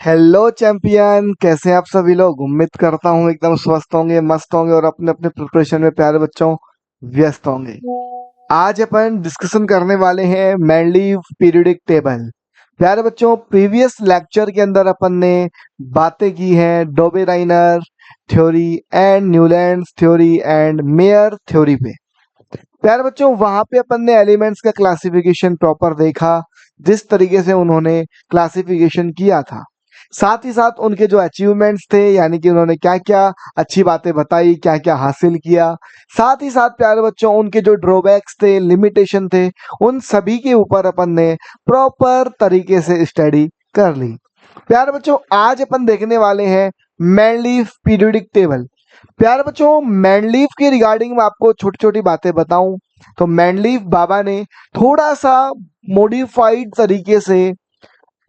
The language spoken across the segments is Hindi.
हेलो चैंपियन, कैसे हैं आप सभी लोग। उम्मीद करता हूँ एकदम स्वस्थ होंगे, मस्त होंगे और अपने अपने प्रिपरेशन में प्यारे बच्चों व्यस्त होंगे। आज अपन डिस्कशन करने वाले हैं मैनलीव पीरियोडिक टेबल। प्यारे बच्चों, प्रीवियस लेक्चर के अंदर अपन ने बातें की हैं Dobereiner theory and Newlands theory and mayor theory पे। प्यारे बच्चों, वहां पे अपन ने एलिमेंट्स का क्लासिफिकेशन प्रॉपर देखा, जिस तरीके से उन्होंने क्लासिफिकेशन किया था। साथ ही साथ उनके जो अचीवमेंट्स थे, यानी कि उन्होंने क्या क्या अच्छी बातें बताई, क्या क्या हासिल किया। साथ ही साथ प्यारे बच्चों, उनके जो ड्रॉबैक्स थे, लिमिटेशन थे, उन सभी के ऊपर अपन ने प्रॉपर तरीके से स्टडी कर ली। प्यारे बच्चों, आज अपन देखने वाले हैं मैनलीव पीरियोडिक टेबल। प्यारे बच्चों, मैनलीव के रिगार्डिंग मैं आपको छोटी छोटी बातें बताऊं तो मैनलीव बाबा ने थोड़ा सा मॉडिफाइड तरीके से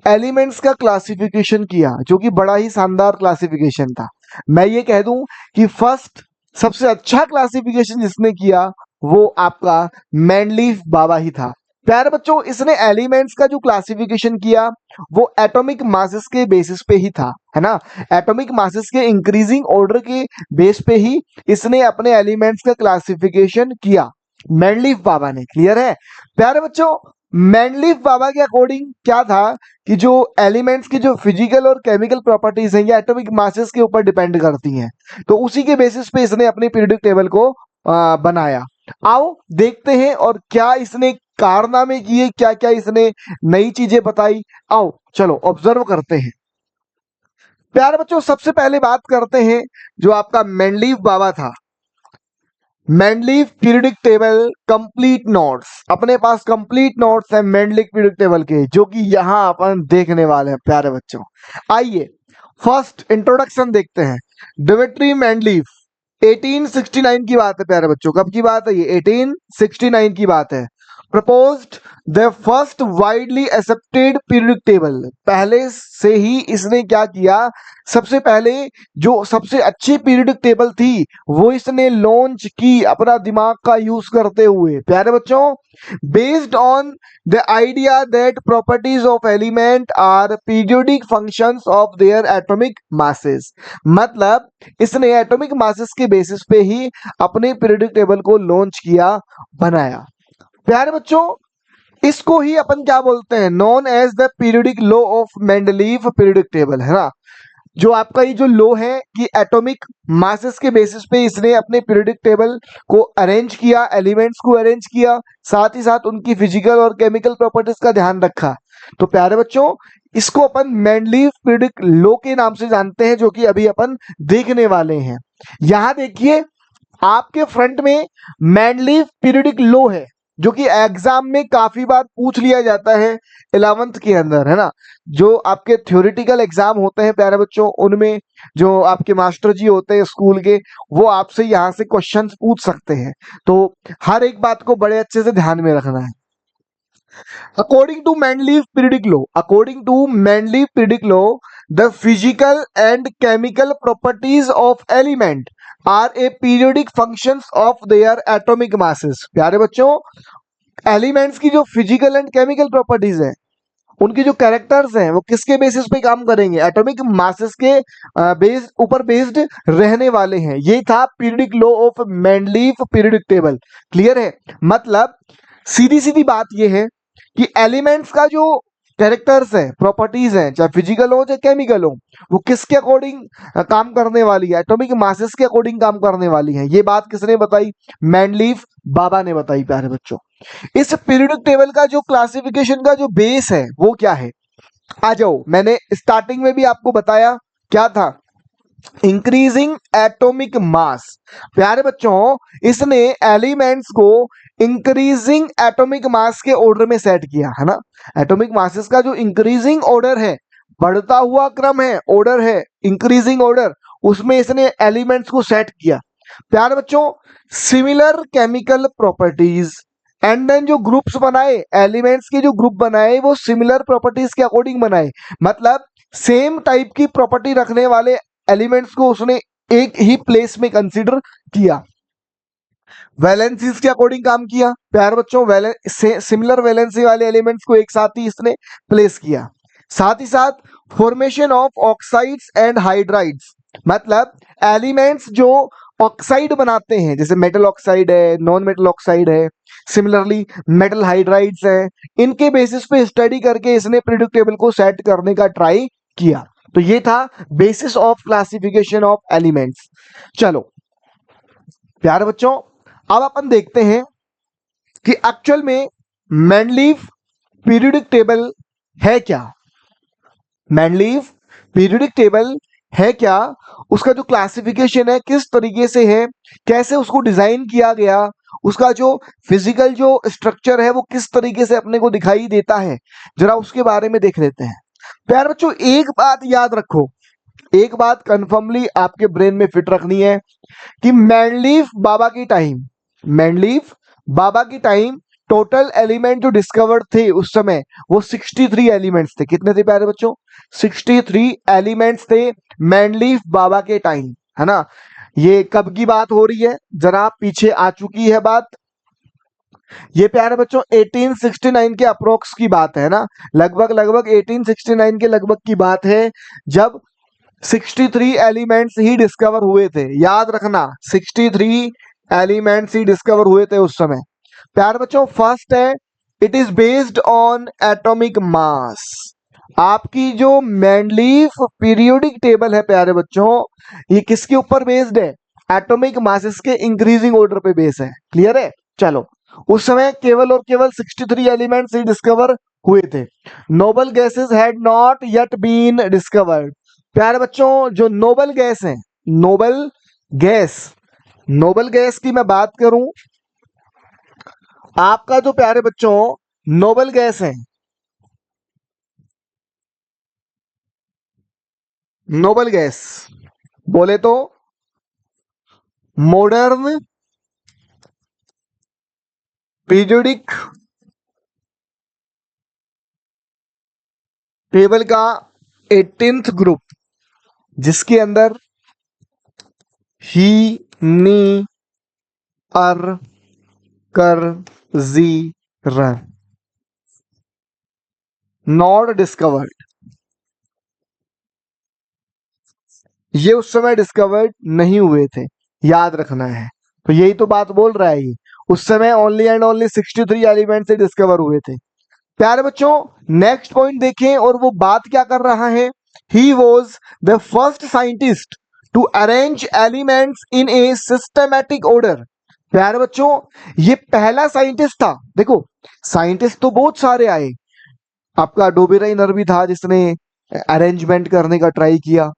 एलिमेंट्स का क्लासिफिकेशन किया, जो कि बड़ा ही शानदार क्लासिफिकेशन था। मैं ये कह दूं कि फर्स्ट सबसे अच्छा क्लासिफिकेशन जिसने किया वो आपका मैनलीव बाबा ही था। प्यारे बच्चों, इसने एलिमेंट्स का जो क्लासिफिकेशन किया वो एटॉमिक मासेस के बेसिस पे ही था, है ना। एटॉमिक मासेस के इंक्रीजिंग ऑर्डर के बेस पे ही इसने अपने एलिमेंट्स का क्लासिफिकेशन किया, मैनलीव बाबा ने। क्लियर है प्यारे बच्चों। मैनलीव बाबा के अकॉर्डिंग क्या था कि जो एलिमेंट्स की जो फिजिकल और केमिकल प्रॉपर्टीज हैं, ये एटॉमिक मासेस के ऊपर डिपेंड करती हैं। तो उसी के बेसिस पे इसने अपनी पीरियोडिक टेबल को बनाया। आओ देखते हैं और क्या इसने कारनामे किए, क्या क्या इसने नई चीजें बताई। आओ चलो ऑब्जर्व करते हैं। प्यारे बच्चों, सबसे पहले बात करते हैं जो आपका मैनलीव बाबा था। मैनलीव पीरियोडिक टेबल कंप्लीट नोट्स, अपने पास कंप्लीट नोट्स है मैनलीव पीरियोडिक टेबल के, जो कि यहां अपन देखने वाले हैं। प्यारे बच्चों, आइए फर्स्ट इंट्रोडक्शन देखते हैं। डिमिट्री मैनलीव 1869 की बात है। प्यारे बच्चों, कब की बात है ये? 1869 की बात है। Proposed the first widely accepted periodic table, पहले से ही इसने क्या किया, सबसे पहले जो सबसे अच्छी पीरियोडिक टेबल थी वो इसने लॉन्च की अपना दिमाग का यूज करते हुए। प्यारे बच्चों, based on the idea that properties of element are periodic functions of their atomic masses, मतलब इसने एटॉमिक मासेस के बेसिस पे ही अपने पीरियोडिक टेबल को लॉन्च किया, बनाया। प्यारे बच्चों, इसको ही अपन क्या बोलते हैं? Known as the periodic law of Mendeleev periodic table, है ना। जो आपका ये जो लॉ है कि एटॉमिक मासेस के बेसिस पे इसने अपने पीरियोडिक टेबल को अरेंज किया, एलिमेंट्स को अरेंज किया, साथ ही साथ उनकी फिजिकल और केमिकल प्रॉपर्टीज का ध्यान रखा। तो प्यारे बच्चों, इसको अपन मेंडलीव पीरियोडिक लॉ के नाम से जानते हैं, जो कि अभी अपन देखने वाले हैं। यहां देखिए, आपके फ्रंट में मेंडलीव पीरियोडिक लॉ है, जो कि एग्जाम में काफी बार पूछ लिया जाता है 11th के अंदर, है ना। जो आपके थ्योरेटिकल एग्जाम होते हैं प्यारे बच्चों, उनमें जो आपके मास्टर जी होते हैं स्कूल के, वो आपसे यहाँ से क्वेश्चंस पूछ सकते हैं। तो हर एक बात को बड़े अच्छे से ध्यान में रखना है। According to Mendeleev periodic law, according to Mendeleev periodic law, the physical and chemical properties of element are a periodic functions of their atomic masses. प्यारे बच्चों, एलिमेंट्स की जो फिजिकल एंड केमिकल प्रॉपर्टीज है, उनकी जो कैरेक्टर्स हैं, वो किसके बेसिस पे काम करेंगे? एटॉमिक मासेस के बेस ऊपर बेस्ड रहने वाले हैं। ये था periodic law of Mendeleev periodic table. Clear है? मतलब सीधी सीधी बात ये है कि एलिमेंट्स का जो कैरेक्टर्स है, प्रॉपर्टीज हैं, चाहे फिजिकल हो चाहे केमिकल हो, वो किसके अकॉर्डिंग काम करने वाली है? एटॉमिक मासेस के अकॉर्डिंग काम करने वाली है। ये बात किसने बताई? मैनलीव बाबा ने बताई। प्यारे बच्चों, इस पीरियोडिक टेबल का जो क्लासिफिकेशन का जो बेस है वो क्या है? आ जाओ, मैंने स्टार्टिंग में भी आपको बताया क्या था, इंक्रीजिंग एटॉमिक मास। प्यारे बच्चों, इसने एलिमेंट्स को इंक्रीजिंग एटॉमिक मास के ऑर्डर में सेट किया, है ना। एटॉमिक मासेस का जो इंक्रीजिंग ऑर्डर है, बढ़ता हुआ क्रम है, ऑर्डर है, इंक्रीजिंग ऑर्डर, उसमें इसने एलिमेंट्स को सेट किया। प्यारे बच्चों, similar chemical properties and then जो ग्रुप्स बनाए, एलिमेंट्स के जो ग्रुप बनाए वो सिमिलर प्रॉपर्टीज के अकॉर्डिंग बनाए, मतलब सेम टाइप की प्रॉपर्टी रखने वाले एलिमेंट्स को उसने एक ही प्लेस में कंसीडर किया। वैलेंसीज के अकॉर्डिंग काम किया। प्यारे बच्चों, सिमिलर वैलेंसी वाले एलिमेंट्स को एक साथ ही इसने प्लेस किया। साथ ही साथ formation of oxides and hydrides, मतलब एलिमेंट्स जो ऑक्साइड बनाते हैं, जैसे मेटल ऑक्साइड है, नॉन मेटल ऑक्साइड है, सिमिलरली मेटल हाइड्राइड्स है, इनके बेसिस पे स्टडी करके इसने पीरियोडिक टेबल को सेट करने का ट्राई किया। तो ये था basis of classification of elements. चलो प्यारे बच्चों, अब अपन देखते हैं कि एक्चुअल में मेंडलीव पीरियोडिक टेबल है क्या। मेंडलीव पीरियोडिक टेबल है क्या, उसका जो क्लासिफिकेशन है किस तरीके से है, कैसे उसको डिजाइन किया गया, उसका जो फिजिकल जो स्ट्रक्चर है वो किस तरीके से अपने को दिखाई देता है, जरा उसके बारे में देख लेते हैं। प्यारे बच्चों, एक बात याद रखो, एक बात कंफर्मली आपके ब्रेन में फिट रखनी है कि मेंडलीव बाबा की टाइम टोटल एलिमेंट जो डिस्कवर्ड थे उस समय वो 63 एलिमेंट्स थे। कितने थे प्यारे बच्चों? 63 एलिमेंट्स थे मेंडलीव बाबा के टाइम, है ना। ये कब की बात हो रही है, जरा पीछे आ चुकी है बात। ये प्यारे बच्चों 1869 के अप्रोक्स की बात है ना, लगभग 1869 के लगभग की बात है, जब 63 एलिमेंट्स ही डिस्कवर हुए थे। याद रखना 63 एलिमेंट्स ही डिस्कवर हुए थे उस समय। प्यारे बच्चों, फर्स्ट है it is based on atomic मास। आपकी जो मेंडलीव पीरियोडिक टेबल है प्यारे बच्चों, ये किसके ऊपर बेस्ड है? एटॉमिक मासेस के इंक्रीजिंग ऑर्डर पे बेस है। क्लियर है? चलो, उस समय केवल और केवल 63 एलिमेंट्स ही डिस्कवर हुए थे। Noble gases had not yet been discovered. प्यारे बच्चों, जो नोबल गैस है, नोबल गैस की मैं बात करूं, आपका जो प्यारे बच्चों नोबल गैस है, नोबल गैस बोले तो मॉडर्न पीरियोडिक टेबल का 18th ग्रुप, जिसके अंदर ही, नी, अर, कर, जी, र नॉट डिस्कवर्ड, ये उस समय डिस्कवर्ड नहीं हुए थे। याद रखना है। तो यही तो बात बोल रहा है ये, उस समय ओनली एंड ओनली 63 एलिमेंट से डिस्कवर हुए थे। प्यारे बच्चों, नेक्स्ट पॉइंट देखें और वो बात क्या कर रहा है। He was the first scientist to arrange elements in a systematic order. प्यारे बच्चों, ये पहला साइंटिस्ट था। देखो, साइंटिस्ट तो बहुत सारे आए, आपका डोबेराइनर भी था जिसने अरेंजमेंट करने का ट्राई किया,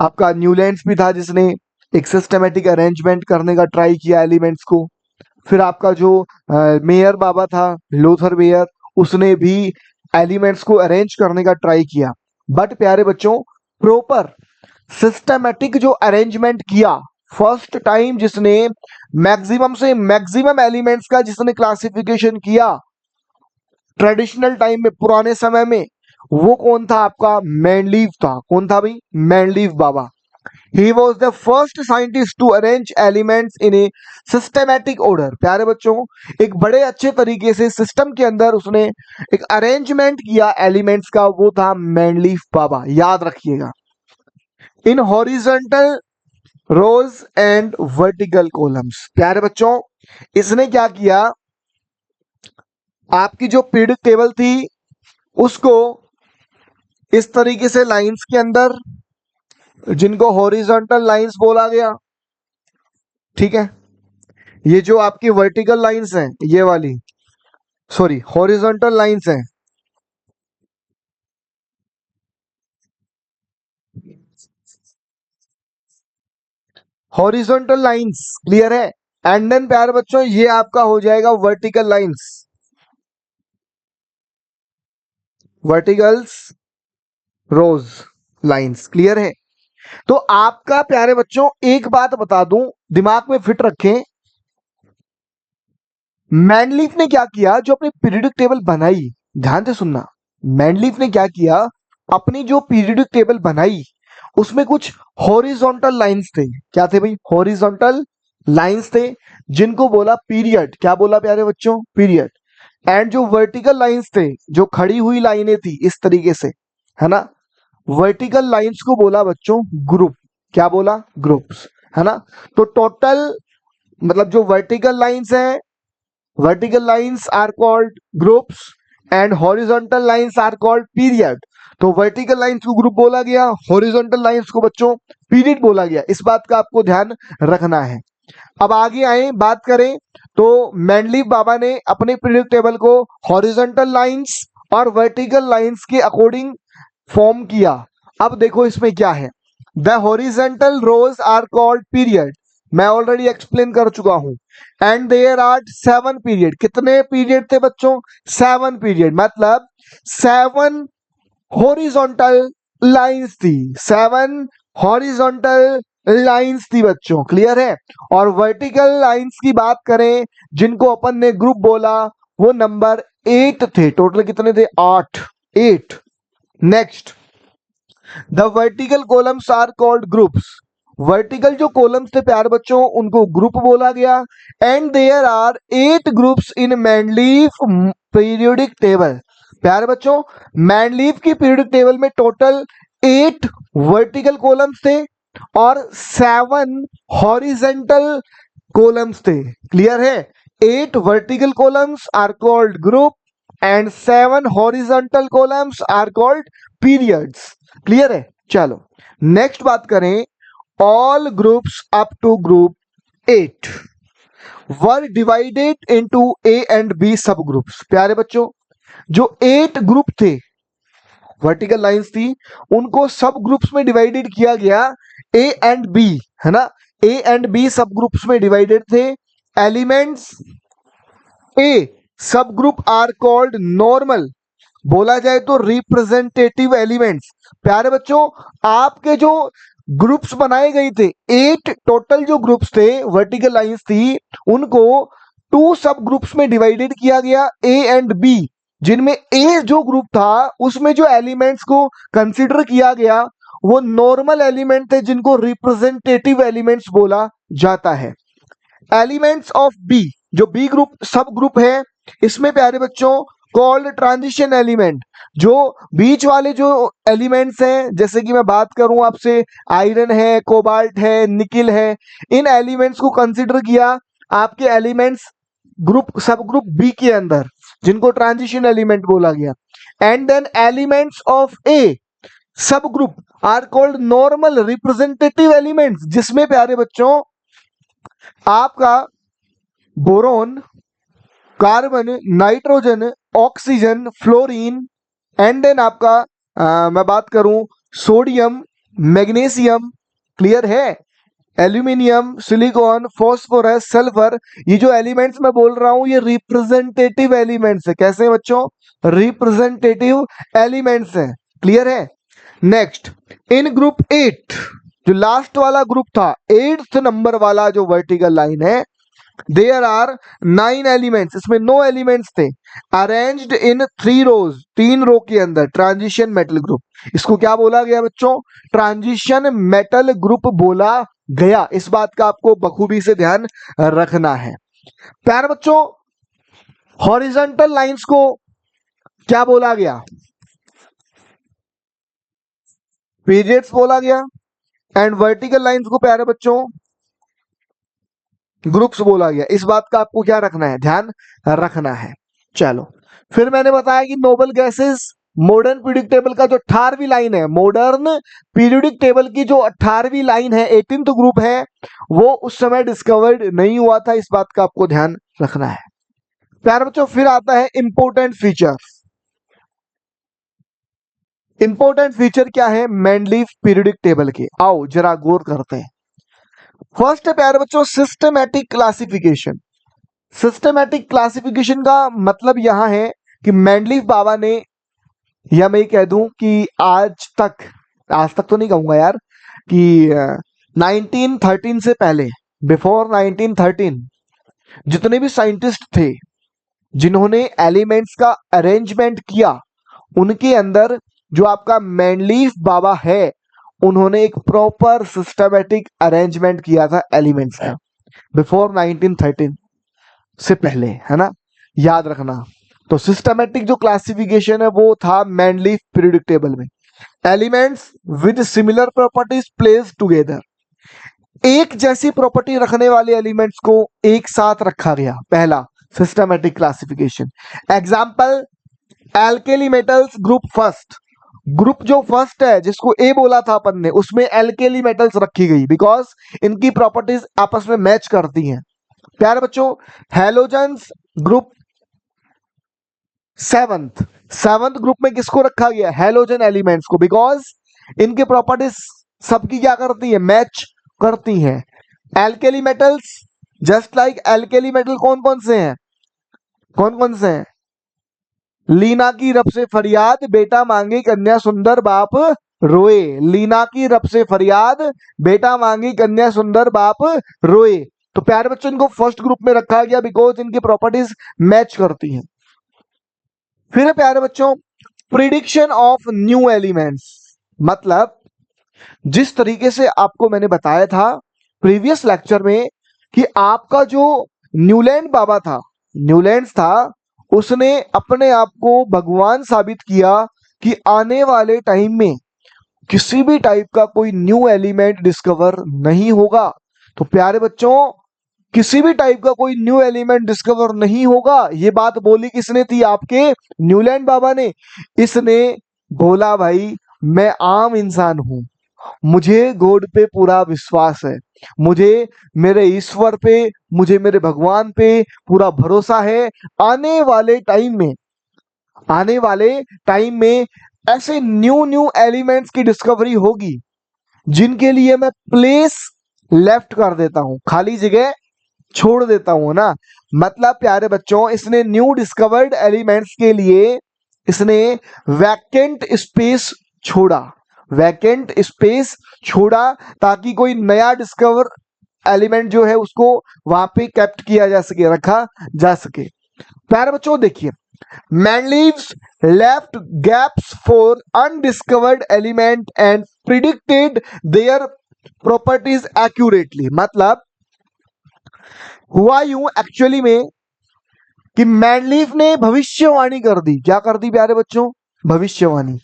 आपका न्यूलैंड्स भी था जिसने एक सिस्टमैटिक अरेंजमेंट करने का ट्राई किया एलिमेंट्स को। फिर आपका जो मेयर बाबा था, लोथर मेयर, उसने भी एलिमेंट्स को अरेंज करने का ट्राई किया। बट प्यारे बच्चों, प्रॉपर सिस्टमैटिक जो अरेंजमेंट किया, फर्स्ट टाइम जिसने मैक्सिमम से मैक्सिमम एलिमेंट्स का जिसने क्लासिफिकेशन किया ट्रेडिशनल टाइम में, पुराने समय में, वो कौन था? आपका मेंडलीव था। कौन था भाई? Mendeleev Baba. He was the first scientist to arrange elements in a systematic order। प्यारे बच्चों, एक बड़े अच्छे तरीके से सिस्टम के अंदर उसने एक अरेंजमेंट किया एलिमेंट्स का, वो था मेंडलीव बाबा। याद रखिएगा, in horizontal rows and vertical columns. प्यारे बच्चों, इसने क्या किया, आपकी जो पीरियडिक टेबल थी उसको इस तरीके से लाइंस के अंदर, जिनको हॉरिजॉन्टल लाइंस बोला गया, ठीक है, ये जो आपकी वर्टिकल लाइंस हैं, ये वाली, सॉरी हॉरिजॉन्टल लाइंस हैं, हॉरिजॉन्टल लाइंस, क्लियर है। एंड देन प्यारे बच्चों, ये आपका हो जाएगा वर्टिकल लाइंस, वर्टिकल्स रोज लाइंस, क्लियर है। तो आपका प्यारे बच्चों एक बात बता दूं, दिमाग में फिट रखें, मैंडलीफ ने क्या किया, जो अपनी पीरियडिक टेबल बनाई, ध्यान से सुनना, मैंडलीफ ने क्या किया, अपनी जो पीरियडिक टेबल बनाई उसमें कुछ हॉरिजॉन्टल लाइंस थे। क्या थे भाई? हॉरिजॉन्टल लाइंस थे, जिनको बोला पीरियड। क्या बोला प्यारे बच्चों? पीरियड। एंड जो वर्टिकल लाइंस थे, जो खड़ी हुई लाइनें थी इस तरीके से, क्या थे भाई? Horizontal lines. क्लियर है? तो आपका प्यारे बच्चों एक बात बता दूं, दिमाग में फिट रखें, मैंडलीफ ने क्या किया, जो अपनी पीरियडिक टेबल बनाई, उसमें कुछ हॉरिजॉन्टल लाइंस थे, जिनको बोला पीरियड। एंड जो वर्टिकल लाइंस थे, जो खड़ी हुई लाइनें थी इस तरीके से, है ना, वर्टिकल लाइंस को बोला बच्चों ग्रुप। क्या बोला? ग्रुप्स, है ना। तो टोटल मतलब जो वर्टिकल लाइंस है, vertical lines are called groups and horizontal lines are called period. तो वर्टिकल लाइंस को ग्रुप बोला गया, हॉरिजॉन्टल लाइंस को बच्चों पीरियड बोला गया। इस बात का आपको ध्यान रखना है। अब आगे आए बात करें तो मेंडलीव बाबा ने अपने पीरियड टेबल को हॉरिजॉन्टल लाइंस और वर्टिकल लाइंस के अकॉर्डिंग फॉर्म किया। अब देखो इसमें क्या है, the horizontal rows are called period, मैं ऑलरेडी एक्सप्लेन कर चुका हूं। एंड देयर आर 7 पीरियड, कितने पीरियड थे बच्चों? 7 पीरियड, मतलब 7 हॉरिजॉन्टल लाइंस थी, 7 हॉरिजॉन्टल लाइंस थी बच्चों, क्लियर है। और वर्टिकल लाइंस की बात करें जिनको अपन ने ग्रुप बोला, वो नंबर 8 थे। टोटल कितने थे? 8। Next, the vertical columns are called groups, vertical जो कॉलम्स थे प्यारे बच्चों उनको ग्रुप बोला गया। And there are 8 groups in Mendeleev periodic table, प्यारे बच्चों मेंडलीफ की पीरियोडिक टेबल में टोटल 8 वर्टिकल कॉलम्स थे और 7 हॉरिजेंटल कॉलम्स थे, क्लियर है। 8 vertical columns are called group and 7 horizontal columns are called periods, clear है। चलो नेक्स्ट बात करें, all groups up to group 8 were divided into A and B sub groups. प्यारे बच्चों जो 8 ग्रुप थे, वर्टिकल लाइंस थी, उनको सब ग्रुप्स में डिवाइडेड किया गया, ए एंड बी, है ना। ए एंड बी सब ग्रुप्स में डिवाइडेड थे। Elements A sub group are called normal, बोला जाए तो रिप्रेजेंटेटिव एलिमेंट्स। प्यारे बच्चों आपके जो ग्रुप्स बनाए गए थे, 8 टोटल जो ग्रुप्स थे, वर्टिकल लाइंस थी, उनको 2 सब ग्रुप्स में डिवाइडेड किया गया, ए एंड बी, जिनमें ए जो ग्रुप था उसमें जो एलिमेंट्स को कंसिडर किया गया वो नॉर्मल एलिमेंट थे जिनको रिप्रेजेंटेटिव एलिमेंट्स बोला जाता है। एलिमेंट्स ऑफ बी, जो बी ग्रुप सब ग्रुप है, इसमें प्यारे बच्चों कॉल्ड ट्रांजिशन एलिमेंट, जो बीच वाले जो एलिमेंट्स हैं, जैसे कि मैं बात करूं आपसे, आयरन है, कोबाल्ट है, निकिल है, इन एलिमेंट्स को कंसिडर किया आपके elements group sub group B के अंदर, जिनको ट्रांजिशन एलिमेंट बोला गया। And then elements of A sub group are called normal representative elements, जिसमें प्यारे बच्चों आपका boron, carbon, nitrogen, oxygen, fluorine, and then आपका मैं बात करूं सोडियम, मैग्नीशियम, क्लियर है, एल्यूमिनियम, सिलिकॉन, फॉस्फोरस, सल्फर, ये जो एलिमेंट्स मैं बोल रहा हूं ये रिप्रेजेंटेटिव एलिमेंट्स है। कैसे बच्चों? रिप्रेजेंटेटिव एलिमेंट्स हैं, क्लियर है। नेक्स्ट, इन ग्रुप 8 जो लास्ट वाला ग्रुप था, 8th नंबर वाला जो वर्टिकल लाइन है, देयर आर 9 एलिमेंट्स, इसमें 9 एलिमेंट्स थे, अरेंज्ड इन 3 रोज, 3 रो के अंदर, ट्रांजिशन मेटल ग्रुप। इसको क्या बोला गया बच्चों? ट्रांजिशन मेटल ग्रुप बोला गया। इस बात का आपको बखूबी से ध्यान रखना है। प्यारे बच्चों हॉरिजॉन्टल लाइंस को क्या बोला गया? पीरियड्स बोला गया। एंड वर्टिकल लाइंस को प्यारे बच्चों ग्रुप्स बोला गया। इस बात का आपको क्या रखना है? ध्यान रखना है। चलो फिर मैंने बताया कि noble gases modern periodic table का जो 18वीं लाइन है, मॉडर्न पीरियोडिक टेबल की जो 18वीं लाइन है, 18th ग्रुप है, वो उस समय डिस्कवर्ड नहीं हुआ था। इस बात का आपको ध्यान रखना है। प्यारे बच्चों फिर आता है इंपॉर्टेंट फीचर। इंपॉर्टेंट फीचर क्या है मेंडलीफ पीरियोडिक टेबल के? आओ जरा गौर करते हैं। फर्स्ट है प्यारे बच्चों सिस्टमैटिक क्लासिफिकेशन। सिस्टमैटिक क्लासिफिकेशन का मतलब यहां है कि मेंडलीफ बाबा ने, या मैं कह दूं कि आज तक तो नहीं कहूंगा यार, कि 1913 से पहले, बिफोर 1913 जितने भी साइंटिस्ट थे जिन्होंने एलिमेंट्स का अरेंजमेंट किया, उनके अंदर जो आपका मेंडलीफ बाबा है, उन्होंने एक प्रॉपर सिस्टमैटिक अरेंजमेंट किया था एलिमेंट्स का, बिफोर 1913 से पहले, है ना, याद रखना। तो सिस्टमैटिक जो क्लासिफिकेशन है वो था मेंडलीफ पीरियोडिक टेबल में। Elements with similar properties placed together, एक जैसी प्रॉपर्टी रखने वाले एलिमेंट्स को एक साथ रखा गया। पहला systematic classification. Example, alkali metals group first, group जो फर्स्ट है जिसको ए बोला था अपन ने, उसमें एल्केली मेटल्स रखी गई बिकॉज इनकी प्रॉपर्टीज आपस में मैच करती हैं। प्यारे बच्चों, हैलोजेंस ग्रुप सेवंथ ग्रुप में किसको रखा गया? हैलोजन एलिमेंट्स को, बिकॉज इनके प्रॉपर्टीज सबकी क्या करती है? मैच करती हैं। Alkali metals, just like alkali metal कौन कौन से हैं? कौन कौन से हैं? लीना की रब से फरियाद, बेटा मांगे कन्या सुंदर बाप रोए। लीना की रब से फरियाद, बेटा मांगी कन्या सुंदर बाप रोए। तो प्यारे बच्चों, इनको फर्स्ट ग्रुप में रखा गया बिकॉज इनकी प्रॉपर्टीज मैच करती हैं। फिर प्यारे बच्चों, प्रिडिक्शन ऑफ न्यू एलिमेंट्स, मतलब जिस तरीके से आपको मैंने बताया था प्रीवियस लेक्चर में कि आपका जो न्यूलैंड बाबा था, न्यूलैंड्स था, उसने अपने आप को भगवान साबित किया कि आने वाले टाइम में किसी भी टाइप का कोई न्यू एलिमेंट डिस्कवर नहीं होगा। तो प्यारे बच्चों, किसी भी टाइप का कोई न्यू एलिमेंट डिस्कवर नहीं होगा, ये बात बोली किसने थी? आपके न्यूलैंड बाबा ने। इसने बोला भाई मैं आम इंसान हूं, मुझे गॉड पे पूरा विश्वास है, मुझे मेरे ईश्वर पे, मुझे मेरे भगवान पे पूरा भरोसा है। आने वाले टाइम में ऐसे न्यू एलिमेंट्स की डिस्कवरी होगी जिनके लिए मैं प्लेस लेफ्ट कर देता हूं, खाली जगह छोड़ देता हूं ना। मतलब प्यारे बच्चों, इसने न्यू डिस्कवर्ड एलिमेंट्स के लिए इसने वैकेंट स्पेस छोड़ा ताकि कोई नया डिस्कवर एलिमेंट जो है उसको वहां पे कैप्ट किया जा सके, रखा जा सके। प्यारे बच्चों देखिए, Mendeleev's left gaps for undiscovered element and predicted their properties accurately. मतलब हुआ यूं एक्चुअली में कि मैनलीफ ने भविष्यवाणी कर दी। क्या कर दी प्यारे बच्चों? भविष्यवाणी।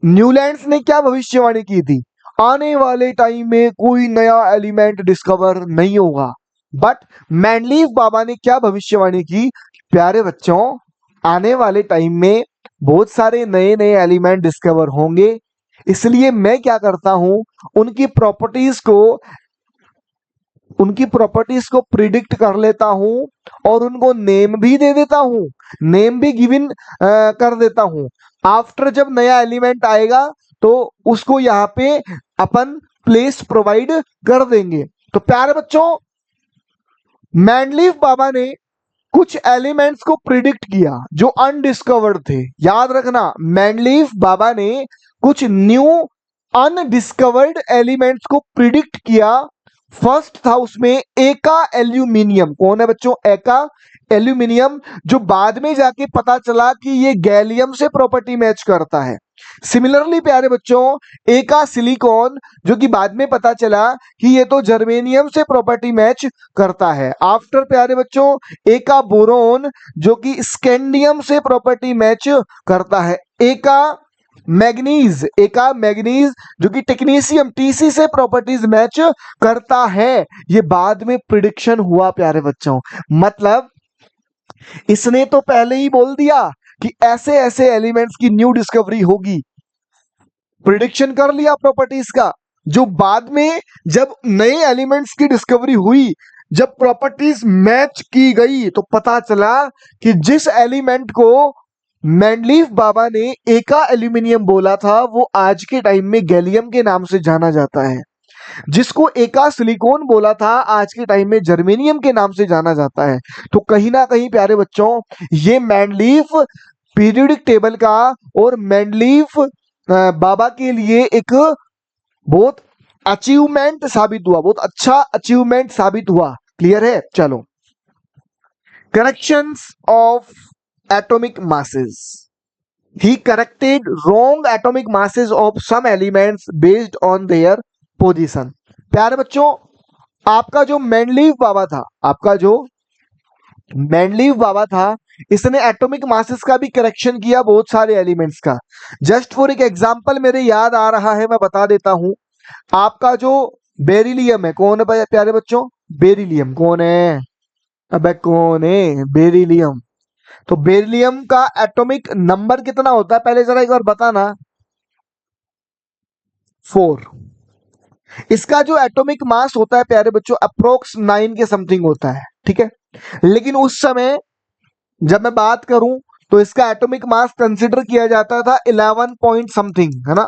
न्यूलैंड्स ने क्या भविष्यवाणी की थी? आने वाले टाइम में कोई नया एलिमेंट डिस्कवर नहीं होगा। बट मैनलीफ बाबा ने क्या भविष्यवाणी की? प्यारे बच्चों, आने वाले टाइम में बहुत सारे नए नए एलिमेंट डिस्कवर होंगे, इसलिए मैं क्या करता हूं, उनकी प्रॉपर्टीज को प्रिडिक्ट कर लेता हूं और उनको नेम भी दे देता हूं, नेम भी गिवन कर देता हूं। आफ्टर जब नया एलिमेंट आएगा तो उसको यहाँ पे अपन प्लेस प्रोवाइड कर देंगे। तो प्यारे बच्चों, मैनलीफ बाबा ने कुछ एलिमेंट्स को प्रिडिक्ट किया जो अनडिस्कवर्ड थे। याद रखना, मैनलीफ बाबा ने कुछ न्यू अनडिस्कवर्ड एलिमेंट्स को प्रिडिक्ट किया। फर्स्ट था उसमें एका एल्यूमिनियम। कौन है बच्चों? एका एल्यूमिनियम, जो बाद में जाके पता चला कि ये गैलियम से प्रॉपर्टी मैच करता है। सिमिलरली प्यारे बच्चों, एका सिलिकॉन, जो कि बाद में पता चला कि ये तो जर्मेनियम से प्रॉपर्टी मैच करता है। आफ्टर प्यारे बच्चों, एका बोरोन, जो कि स्कैंडियम से प्रॉपर्टी मैच करता है। एका मैग्नीज जो कि टेक्नीशियम टीसी से प्रॉपर्टीज मैच करता है। ये बाद में प्रिडिक्शन हुआ प्यारे बच्चों। मतलब इसने तो पहले ही बोल दिया कि ऐसे ऐसे एलिमेंट्स की न्यू डिस्कवरी होगी, प्रिडिक्शन कर लिया प्रॉपर्टीज का। जो बाद में जब नए एलिमेंट्स की डिस्कवरी हुई, जब प्रॉपर्टीज मैच की गई, तो पता चला कि जिस एलिमेंट को मैनलीफ बाबा ने एका एल्यूमिनियम बोला था, वो आज के टाइम में गैलियम के नाम से जाना जाता है। जिसको एका सिलिकॉन बोला था, आज के टाइम में जर्मेनियम के नाम से जाना जाता है। तो कहीं ना कहीं प्यारे बच्चों, ये मैनलीफ पीरियोडिक टेबल का और मैनलीफ बाबा के लिए एक बहुत अचीवमेंट साबित हुआ, बहुत अच्छा अचीवमेंट साबित हुआ। क्लियर है? चलो, corrections of atomic masses. He corrected wrong atomic masses of some elements based on their position. प्यारे बच्चों, आपका जो मैनलीफ बाबा था, इसने एटॉमिक मासेस का भी करेक्शन किया बहुत सारे एलिमेंट्स का। जस्ट फॉर एक एग्जांपल मेरे याद आ रहा है, मैं बता देता हूं। आपका जो बेरिलियम है, कौन है प्यारे बच्चों? बेरिलियम कौन है? अबे कौन है बेरिलियम? तो बेरिलियम का एटॉमिक नंबर कितना होता है पहले जरा एक बार बताना। 4। इसका जो एटॉमिक मास होता है प्यारे बच्चों अप्रोक्स 9 के समथिंग होता है, ठीक है। लेकिन उस समय जब मैं बात करूं तो इसका एटॉमिक मास कंसिडर किया जाता था 11 पॉइंट समथिंग, है ना।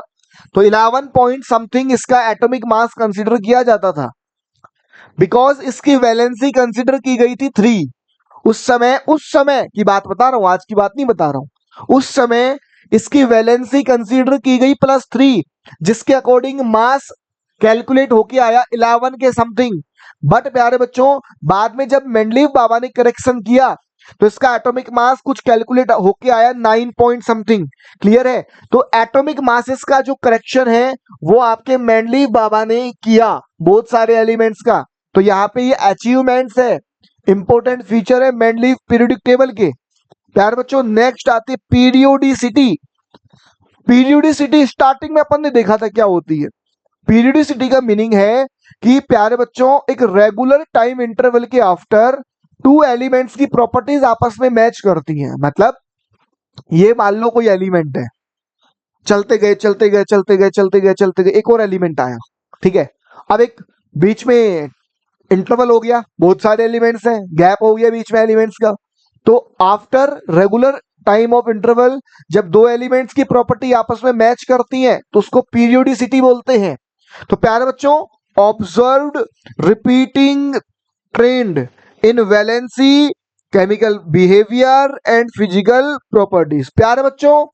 तो 11 पॉइंट समथिंग इसका एटॉमिक मास कंसिडर किया जाता था, बिकॉज इसकी वैलेंसी कंसिडर की गई थी 3। उस समय की बात बता रहा हूं, आज की बात नहीं बता रहा हूं। उस समय इसकी वैलेंसी कंसीडर की गई +3, जिसके अकॉर्डिंग मास कैलकुलेट होके आया 11 के समथिंग। बट प्यारे बच्चों बाद में जब मेंडलीव बाबा ने करेक्शन किया तो इसका एटॉमिक मास कुछ कैलकुलेट होके आया 9 पॉइंट समथिंग। क्लियर है? तो एटॉमिक मासेस का जो करेक्शन है वो आपके मेंडलीव बाबा ने किया बहुत सारे एलिमेंट्स का। तो यहाँ पे ये अचीवमेंट्स है, इंपॉर्टेंट फीचर है मेंडलीव पीरियोडिक टेबल के। प्यारे बच्चों नेक्स्ट आती है पीरियोडिसिटी। पीरियोडिसिटी स्टार्टिंग में अपन ने देखा था क्या होती है। पीरियोडिसिटी का मीनिंग है कि प्यारे बच्चों एक रेगुलर टाइम इंटरवल के आफ्टर टू एलिमेंट्स की प्रॉपर्टीज आपस में मैच करती हैं। मतलब ये मान लो कोई एलिमेंट है, चलते गए चलते गए चलते गए चलते गए चलते गए, एक और एलिमेंट आया, ठीक है। अब एक बीच में इंटरवल हो गया, बहुत सारे एलिमेंट्स हैं, गैप हो गया बीच में एलिमेंट्स का। तो after regular time of interval जब दो एलिमेंट्स की प्रॉपर्टी आपस में मैच करती हैं तो उसको पीरियोडिसिटी बोलते हैं। तो प्यारे बच्चों observed repeating trend in valency chemical behaviour and physical properties. प्यारे बच्चों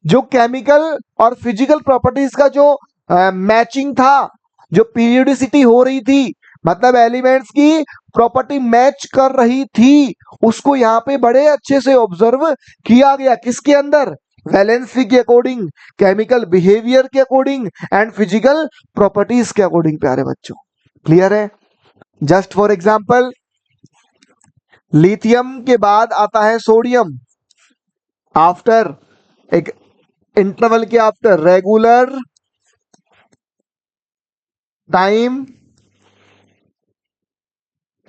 जो केमिकल और फिजिकल प्रॉपर्टीज का जो मैचिंग था, जो पीरियोडिसिटी हो रही थी, मतलब एलिमेंट्स की प्रॉपर्टी मैच कर रही थी, उसको यहाँ पे बड़े अच्छे से ऑब्जर्व किया गया। किसके अंदर? वैलेंसी के अकॉर्डिंग, केमिकल बिहेवियर के अकॉर्डिंग एंड फिजिकल प्रॉपर्टीज के अकॉर्डिंग। प्यारे बच्चों क्लियर है? जस्ट फॉर एग्जांपल लिथियम के बाद आता है सोडियम। आफ्टर एक इंटरवल के आफ्टर रेगुलर टाइम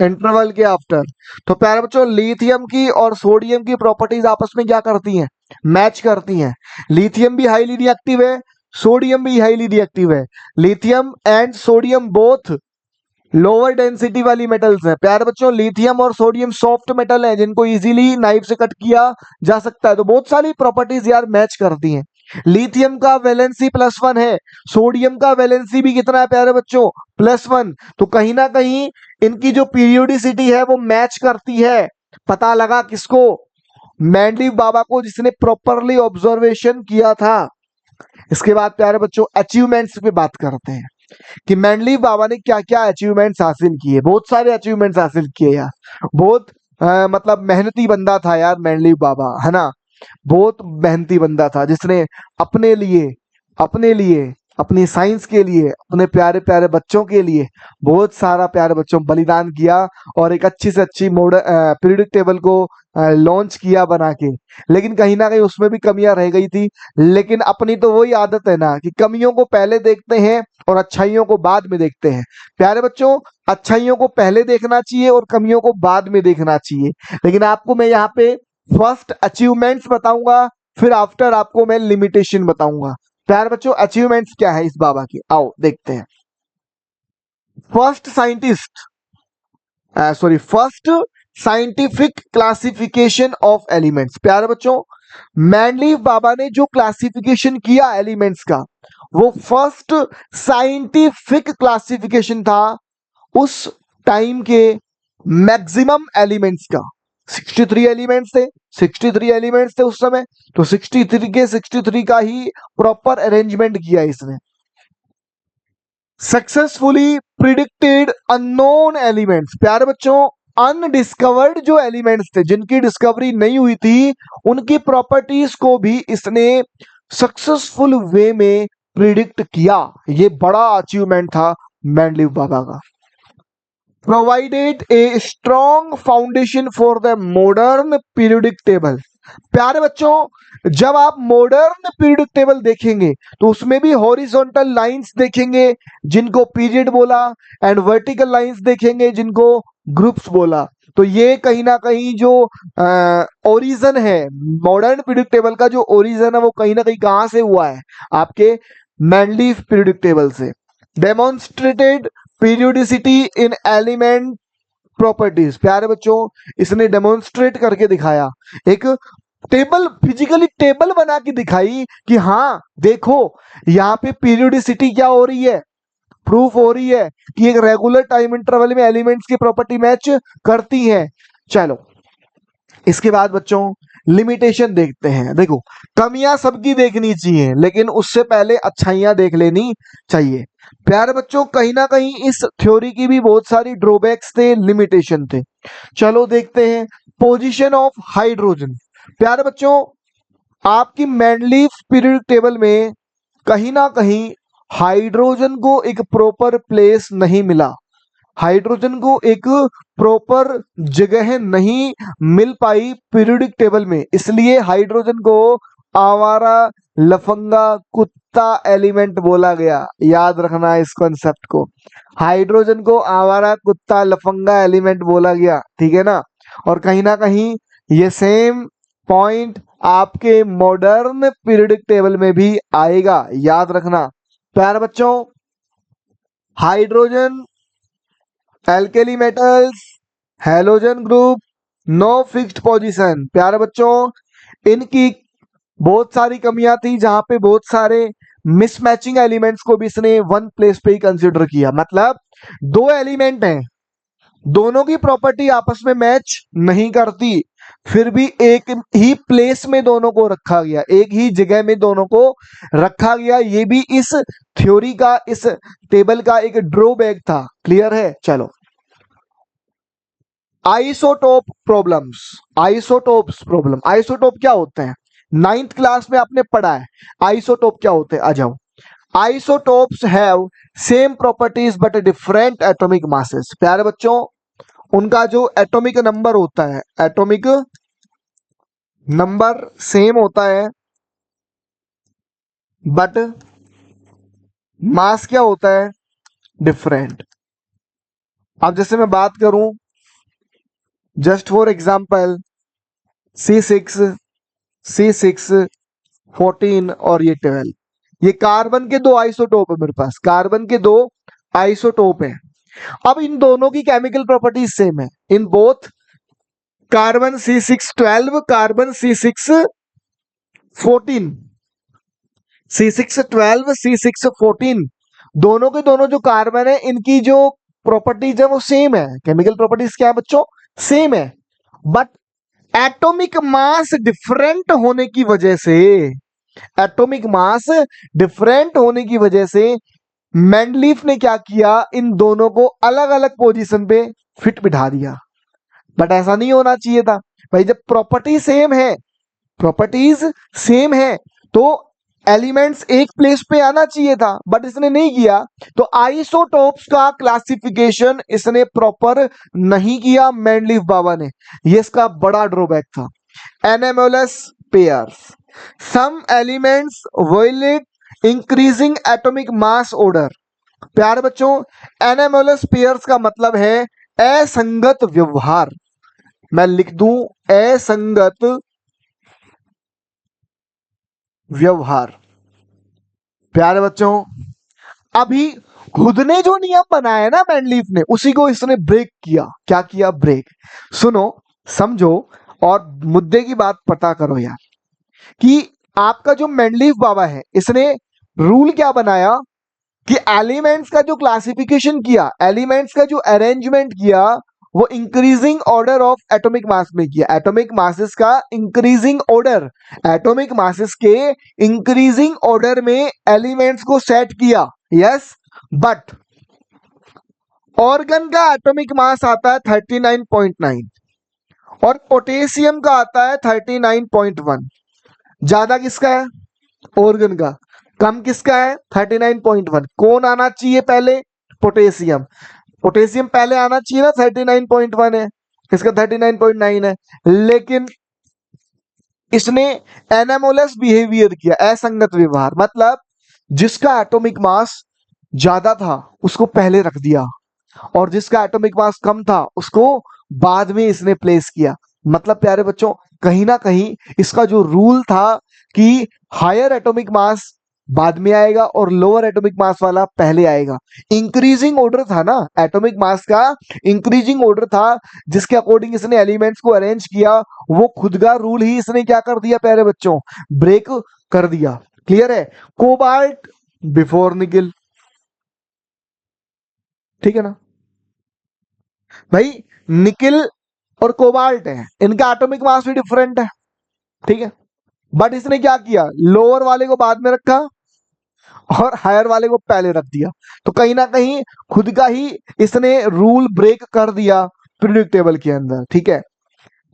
इंटरवल के आफ्टर। तो प्यारे बच्चों लिथियम की और सोडियम की प्रॉपर्टीज आपस में क्या करती हैं? मैच करती हैं। लिथियम भी हाईली रिएक्टिव है, सोडियम भी हाईली रिएक्टिव है। Lithium and sodium both lower density वाली मेटल्स हैं। प्यारे बच्चों लिथियम और सोडियम सॉफ्ट मेटल हैं जिनको इजीली नाइफ से कट किया जा सकता है। तो बहुत सारी प्रॉपर्टीज यार मैच करती हैं। लिथियम का वैलेंसी +1 है, सोडियम का वैलेंसी भी कितना है प्यारे बच्चों? +1। तो कहीं ना कहीं इनकी जो पीरियोडिसिटी है वो मैच करती है। पता लगा किसको? मेंडलीव बाबा को, जिसने प्रॉपरली ऑब्जर्वेशन किया था। इसके बाद प्यारे बच्चों अचीवमेंट्स पे बात करते हैं कि मेंडलीव बाबा ने क्या क्या अचीवमेंट्स हासिल किए। बहुत सारे अचीवमेंट्स हासिल किए यार, बहुत मतलब मेहनती बंदा था यार मेंडलीव बाबा, है ना। बहुत मेहनती बंदा था जिसने अपने लिए अपनी साइंस के लिए, अपने प्यारे प्यारे बच्चों के लिए बहुत सारा प्यारे बच्चों बलिदान किया और एक अच्छी से अच्छी मॉडल पीरियोडिक टेबल को लॉन्च किया बना के। लेकिन कहीं ना कहीं उसमें भी कमियां रह गई थी। लेकिन अपनी तो वही आदत है ना कि कमियों को पहले देखते हैं और अच्छाइयों को बाद में देखते हैं। प्यारे बच्चों अच्छाइयों को पहले देखना चाहिए और कमियों को बाद में देखना चाहिए। लेकिन आपको मैं यहाँ पे फर्स्ट अचीवमेंट्स बताऊंगा, फिर आफ्टर आपको मैं लिमिटेशन बताऊंगा। प्यारे बच्चों अचीवमेंट्स क्या है इस बाबा की, आओ देखते हैं। First scientific classification of elements. प्यारे बच्चों मेंडलीव बाबा ने जो क्लासिफिकेशन किया एलिमेंट्स का वो फर्स्ट साइंटिफिक क्लासिफिकेशन था उस टाइम के मैक्सिमम एलिमेंट्स का। 63 एलिमेंट्स थे, 63 एलिमेंट्स थे उस समय। तो 63 के 63 का ही प्रॉपर अरेंजमेंट किया इसने। Successfully predicted unknown elements. प्यारे बच्चों अनडिस्कवर्ड जो एलिमेंट्स थे, जिनकी डिस्कवरी नहीं हुई थी, उनकी प्रॉपर्टीज को भी इसने सक्सेसफुल वे में प्रिडिक्ट किया। ये बड़ा अचीवमेंट था मेंडलीव बाबा का। provided a strong foundation for the modern periodic table। प्यारे बच्चों, जब आप मॉडर्न पीरियडिक टेबल देखेंगे तो उसमें भी हॉरिजॉन्टल लाइंस देखेंगे जिनको पीरियड बोला, एंड वर्टिकल लाइंस देखेंगे जिनको ग्रुप्स बोला। तो ये कहीं ना कहीं जो ओरिजिन है मॉडर्न पीरियडिक टेबल का, जो ओरिजिन है वो कहीं ना कहीं कहां से हुआ है, आपके मैंडलीफ पीरियडिक टेबल से। डेमोन्स्ट्रेटेड पीरियोडिसिटी इन एलिमेंट प्रॉपर्टीज। प्यारे बच्चों, इसने डेमोन्स्ट्रेट करके दिखाया, एक टेबल, फिजिकली टेबल बना के दिखाई कि हाँ देखो यहाँ पे पीरियोडिसिटी क्या हो रही है, प्रूफ हो रही है कि एक रेगुलर टाइम इंटरवल में एलिमेंट्स की प्रॉपर्टी मैच करती है। चलो इसके बाद बच्चों लिमिटेशन देखते हैं। देखो कमियां सबकी देखनी चाहिए, लेकिन उससे पहले अच्छाइयां देख लेनी चाहिए। प्यारे बच्चों, कहीं ना कहीं इस थ्योरी की भी बहुत सारी ड्रॉबैक्स थे, लिमिटेशन थे। चलो देखते हैं। Position of hydrogen. प्यारे बच्चों, आपकी मैंडलीफ पीरियडिक टेबल में कहीं ना कहीं हाइड्रोजन को एक प्रॉपर प्लेस नहीं मिला, हाइड्रोजन को एक प्रॉपर जगह नहीं मिल पाई पीरियोडिक टेबल में, इसलिए हाइड्रोजन को आवारा, लफंगा, कुत्ता एलिमेंट बोला गया। याद रखना इस कॉन्सेप्ट को, हाइड्रोजन को आवारा, कुत्ता, लफंगा एलिमेंट बोला गया, ठीक है ना। और कहीं ना कहीं ये सेम पॉइंट आपके मॉडर्न पीरियोडिक टेबल में भी आएगा, याद रखना। प्यारे बच्चों, hydrogen, alkali metals, halogen group, no fixed position. प्यारे बच्चों, इनकी बहुत सारी कमियां थी, जहां पे बहुत सारे मिसमैचिंग एलिमेंट्स को भी इसने वन प्लेस पे ही कंसिडर किया। मतलब दो एलिमेंट हैं, दोनों की प्रॉपर्टी आपस में मैच नहीं करती, फिर भी एक ही प्लेस में दोनों को रखा गया, एक ही जगह में दोनों को रखा गया। ये भी इस थ्योरी का, इस टेबल का एक ड्रॉबैक था। क्लियर है? चलो isotope problems. Isotopes problem, isotope क्या होते हैं? नाइन्थ क्लास में आपने पढ़ा है आइसोटोप क्या होते हैं। आ जाओ। Isotopes have same properties but different atomic masses. प्यारे बच्चों, उनका जो एटॉमिक नंबर होता है, एटॉमिक नंबर सेम होता है, बट मास क्या होता है? डिफरेंट। अब जैसे मैं बात करूं, just for example C6, C6, 14 और ये 12, ये कार्बन के दो आइसोटोप है मेरे पास, कार्बन के दो आइसोटोप है। अब इन दोनों की केमिकल प्रॉपर्टीज सेम है, in both carbon C612, carbon C614, C612, C614, दोनों के दोनों जो कार्बन है, इनकी जो प्रॉपर्टीज है वो सेम है। केमिकल प्रॉपर्टीज क्या है बच्चों? सेम है, बट एटॉमिक मास डिफरेंट होने की वजह से, एटॉमिक मास डिफरेंट होने की वजह से मैंडलीफ ने क्या किया, इन दोनों को अलग अलग पोजीशन पे फिट बिठा दिया। बट ऐसा नहीं होना चाहिए था भाई, जब प्रॉपर्टी सेम है, प्रॉपर्टीज सेम है तो एलिमेंट्स एक प्लेस पे आना चाहिए था, बट इसने नहीं किया। तो आइसोटोप्स का क्लासिफिकेशन इसने प्रॉपर नहीं किया मैंडलीफ बाबा ने, ये इसका बड़ा ड्रॉबैक था। Anomalous pairs, some elements violate increasing atomic mass order. प्यारे बच्चों, एनामोलस पेयर्स का मतलब है असंगत व्यवहार। मैं लिख दूं असंगत व्यवहार। प्यारे बच्चों, अभी खुद ने जो नियम बनाया ना मैंडलीफ ने, उसी को इसने ब्रेक किया। क्या किया? ब्रेक। सुनो, समझो और मुद्दे की बात पता करो यार, कि आपका जो मैंडलीफ बाबा है, इसने रूल क्या बनाया कि एलिमेंट्स का जो क्लासिफिकेशन किया, एलिमेंट्स का जो अरेंजमेंट किया, वो increasing order of atomic mass में किया। एटॉमिक मासेस का इंक्रीजिंग ऑर्डर, एटॉमिक मासेस के इंक्रीजिंग ऑर्डर में एलिमेंट्स को सेट किया। यस, बट ऑर्गन का एटॉमिक मास आता है 39.9 और पोटेशियम का आता है 39.1। ज्यादा किसका है? ऑर्गन का। कम किसका है? 39.1। कौन आना चाहिए पहले? पोटेशियम। पोटेशियम पहले आना चाहिए ना, 39.1 है, इसका 39.9 है, लेकिन इसने एनामोलस बिहेवियर किया, असंगत व्यवहार, मतलब जिसका एटॉमिक मास ज्यादा था उसको पहले रख दिया और जिसका एटॉमिक मास कम था उसको बाद में इसने प्लेस किया। मतलब प्यारे बच्चों, कहीं ना कहीं इसका जो रूल था कि हायर एटॉमिक मास बाद में आएगा और लोअर एटॉमिक मास वाला पहले आएगा, इंक्रीजिंग ऑर्डर था ना एटॉमिक मास का, इंक्रीजिंग ऑर्डर था, जिसके अकॉर्डिंग इसने एलिमेंट्स को अरेंज किया। वो खुद का रूल ही इसने क्या कर दिया प्यारे बच्चों, ब्रेक कर दिया। क्लियर है? कोबाल्ट बिफोर निकल, ठीक है ना भाई? निकिल और कोबाल्ट है, इनका एटॉमिक मास भी डिफरेंट है, ठीक है, बट इसने क्या किया, लोअर वाले को बाद में रखा और हायर वाले को पहले रख दिया। तो कहीं ना कहीं खुद का ही इसने रूल ब्रेक कर दिया पीरियोडिक टेबल के अंदर, ठीक है।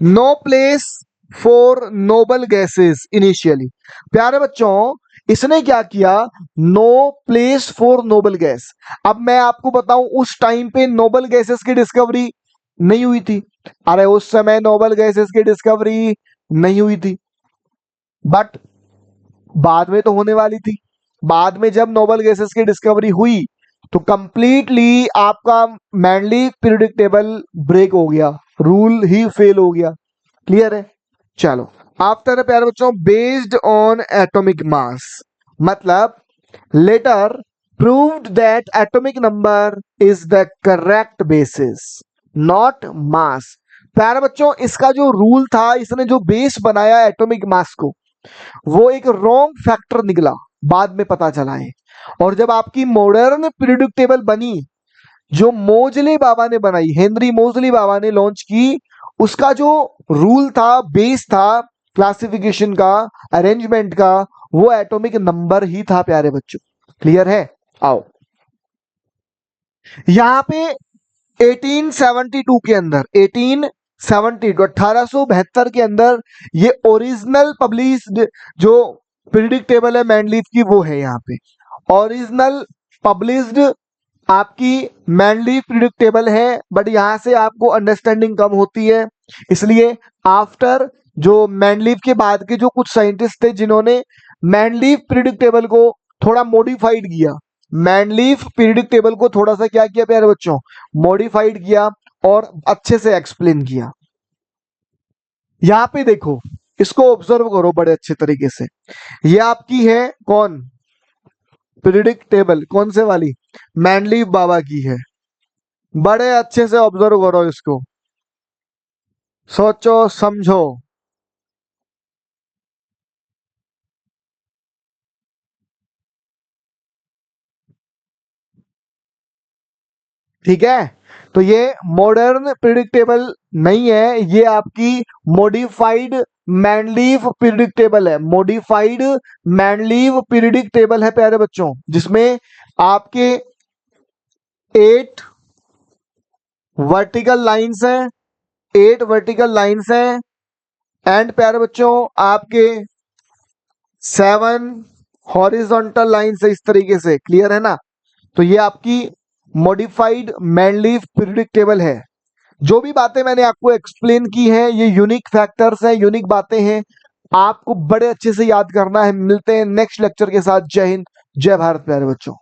No place for noble gases initially, प्यारे बच्चों इसने क्या किया, no place for noble gas. अब मैं आपको बताऊं, उस टाइम पे नोबल गैसेस की डिस्कवरी नहीं हुई थी, अरे उस समय नोबल गैसेस की डिस्कवरी नहीं हुई थी, बट बाद में तो होने वाली थी। बाद में जब नोबल गैसेस की डिस्कवरी हुई तो कंप्लीटली आपका मैनली पीरियोडिक टेबल ब्रेक हो गया, रूल ही फेल हो गया। क्लियर है? चलो आफ्टर है प्यारे बच्चों, बेस्ड ऑन एटॉमिक मास, मतलब later proved that atomic number is the correct basis not mass. प्यारे बच्चों इसका जो रूल था, इसने जो बेस बनाया एटॉमिक मास को, वो एक रॉन्ग फैक्टर निकला, बाद में पता चला है। और जब आपकी मॉडर्न पीरियोडिक टेबल बनी, जो मोजले बाबा ने बनाई, हेनरी मोजली बाबा ने लॉन्च की, उसका जो रूल था, बेस था क्लासिफिकेशन का, अरेंजमेंट का, वो एटॉमिक नंबर ही था प्यारे बच्चों। क्लियर है? आओ यहां पे 1872 के अंदर, 1872 के अंदर ये ओरिजिनल पब्लिश्ड जो पीरियोडिक टेबल है मैनलीफ की, वो है यहाँ पे ओरिजिनल पब्लिश्ड आपकी मैनलीफ पीरियोडिक टेबल है। बट यहां से आपको अंडरस्टैंडिंग कम होती है, इसलिए आफ्टर जो मैनलीफ के बाद के जो कुछ साइंटिस्ट थे जिन्होंने मैनलीफ पीरियोडिक टेबल को थोड़ा मॉडिफाइड किया, मैनलीफ पीरियोडिक टेबल को थोड़ा सा क्या किया प्यारे बच्चों, मॉडिफाइड किया और अच्छे से एक्सप्लेन किया। यहां पे देखो, इसको ऑब्जर्व करो बड़े अच्छे तरीके से। ये आपकी है कौन, पीरियोडिक टेबल, कौन से वाली, मैनलीफ बाबा की है। बड़े अच्छे से ऑब्जर्व करो इसको, सोचो समझो। ठीक है, तो ये मॉडर्न पीरियोडिक टेबल नहीं है, ये आपकी मॉडिफाइड मैनलीफ पीरियोडिक टेबल है, मॉडिफाइड मैनलीफ पीरियोडिक टेबल है प्यारे बच्चों, जिसमें आपके 8 वर्टिकल लाइंस हैं, 8 वर्टिकल लाइंस हैं, एंड प्यारे बच्चों आपके 7 हॉरिजॉन्टल लाइंस है, इस तरीके से। क्लियर है ना? तो ये आपकी मॉडिफाइड मैनलीफ पीरियोडिक टेबल है। जो भी बातें मैंने आपको एक्सप्लेन की हैं, ये यूनिक फैक्टर्स हैं, यूनिक बातें हैं, आपको बड़े अच्छे से याद करना है। मिलते हैं नेक्स्ट लेक्चर के साथ। जय हिंद, जय भारत प्यारे बच्चों।